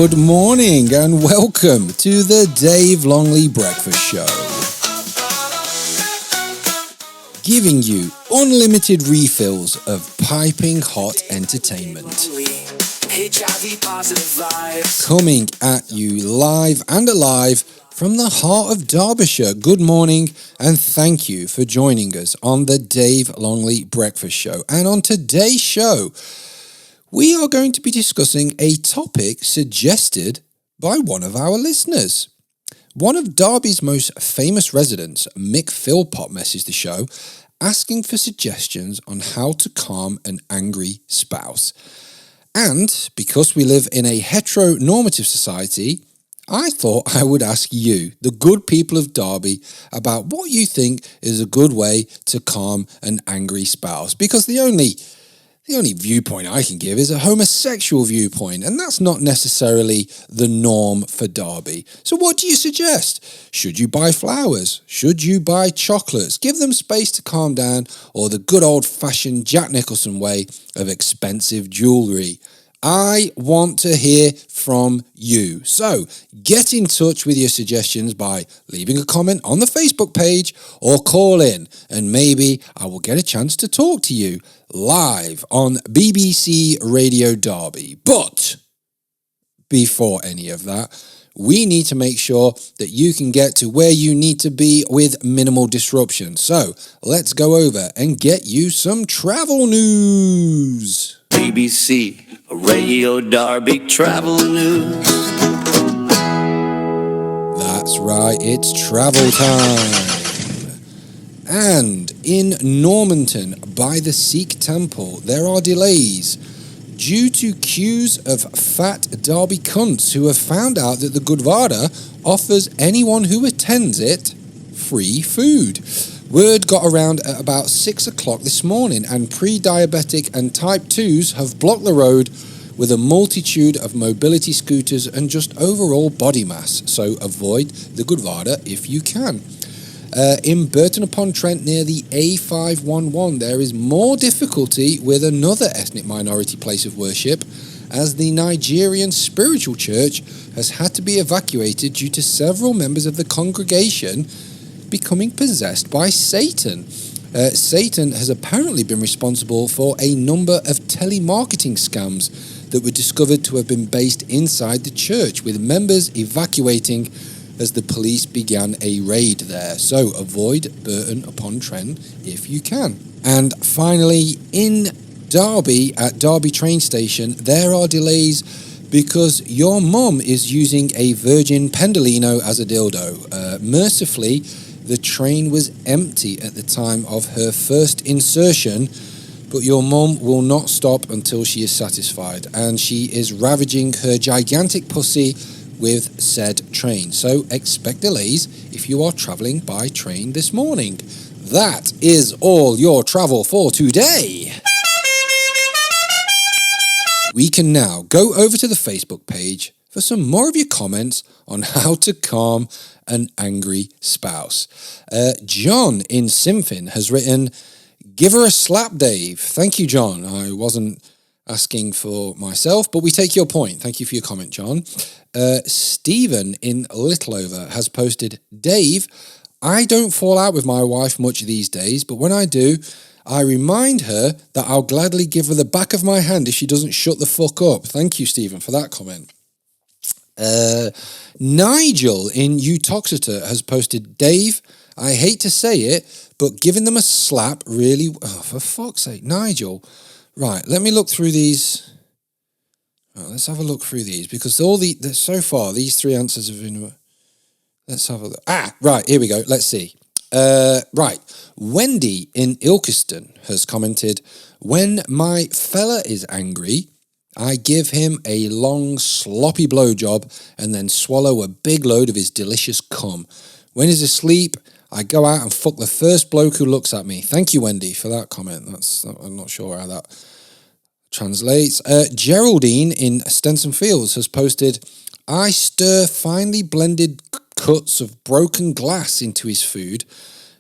Good morning and welcome to the Dave Longley Breakfast Show. Giving you unlimited refills of piping hot entertainment. Coming at you live and alive from the heart of Derbyshire. Good morning and thank you for joining us on the Dave Longley Breakfast Show. And on today's show, we are going to be discussing a topic suggested by one of our listeners. One of Derby's most famous residents, Mick Philpott, messaged the show asking for suggestions on how to calm an angry spouse. And because we live in a heteronormative society, I thought I would ask you, the good people of Derby, about what you think is a good way to calm an angry spouse. Because the only viewpoint I can give is a homosexual viewpoint, and that's not necessarily the norm for Derby. So what do you suggest? Should you buy flowers? Should you buy chocolates? Give them space to calm down, or the good old-fashioned Jack Nicholson way of expensive jewellery? I want to hear from you. So get in touch with your suggestions by leaving a comment on the Facebook page or call in, and maybe I will get a chance to talk to you live on BBC Radio Derby. But before any of that, we need to make sure that you can get to where you need to be with minimal disruption. So let's go over and get you some travel news. BBC Radio Derby travel news. That's right, it's travel time. And in Normanton, by the Sikh temple, there are delays due to queues of fat Derby cunts who have found out that the Gurdwara offers anyone who attends it free food. Word got around at about 6 o'clock this morning, and pre-diabetic and type 2s have blocked the road with a multitude of mobility scooters and just overall body mass, so avoid the Gurdwara if you can. In Burton-upon-Trent near the A511, there is more difficulty with another ethnic minority place of worship, as the Nigerian Spiritual Church has had to be evacuated due to several members of the congregation becoming possessed by Satan. Satan has apparently been responsible for a number of telemarketing scams that were discovered to have been based inside the church, with members evacuating as the police began a raid there. So avoid Burton-upon-Trent if you can. And finally, in Derby, at Derby train station, there are delays because your mum is using a Virgin Pendolino as a dildo. Mercifully, the train was empty at the time of her first insertion, but your mum will not stop until she is satisfied, and she is ravaging her gigantic pussy with said train. So expect delays if you are travelling by train this morning. That is all your travel for today. We can now go over to the Facebook page for some more of your comments on how to calm an angry spouse. John in Simfin has written, "Give her a slap, Dave." Thank you, John. I wasn't asking for myself, but we take your point. Thank you for your comment, John. Stephen in Littleover has posted, "Dave, I don't fall out with my wife much these days, but when I do, I remind her that I'll gladly give her the back of my hand if she doesn't shut the fuck up." Thank you, Stephen, for that comment. Nigel in Utoxeter has posted, "Dave, I hate to say it, but giving them a slap really..." Oh, for fuck's sake, Nigel. Right, let me look through these. Right, let's have a look through these, because so far, these three answers have been... Let's have a look. Right, here we go. Let's see. Right, Wendy in Ilkeston has commented, "When my fella is angry, I give him a long, sloppy blowjob and then swallow a big load of his delicious cum. When he's asleep, I go out and fuck the first bloke who looks at me." Thank you, Wendy, for that comment. I'm not sure how that translates. Geraldine in Stenson Fields has posted, "I stir finely blended cuts of broken glass into his food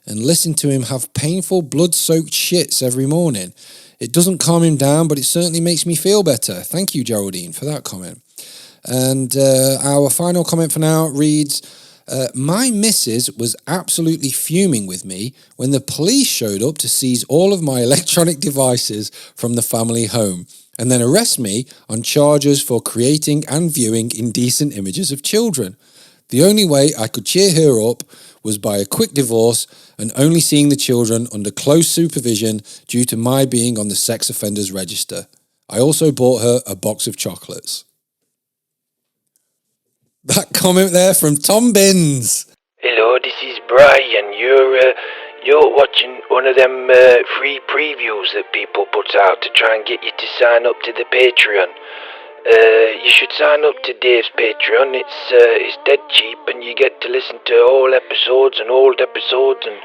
and listen to him have painful blood-soaked shits every morning. It doesn't calm him down, but it certainly makes me feel better." Thank you, Geraldine, for that comment. And our final comment for now reads, my missus was absolutely fuming with me when the police showed up to seize all of my electronic devices from the family home and then arrest me on charges for creating and viewing indecent images of children. The only way I could cheer her up was by a quick divorce and only seeing the children under close supervision due to my being on the sex offenders register. I also bought her a box of chocolates. That comment there from Tom Binns. Hello, this is Brian. You're watching one of them free previews that people put out to try and get you to sign up to the Patreon. You should sign up to Dave's Patreon. It's dead cheap, and you get to listen to all episodes and old episodes and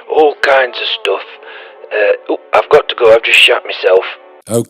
all kinds of stuff. I've got to go. I've just shat myself.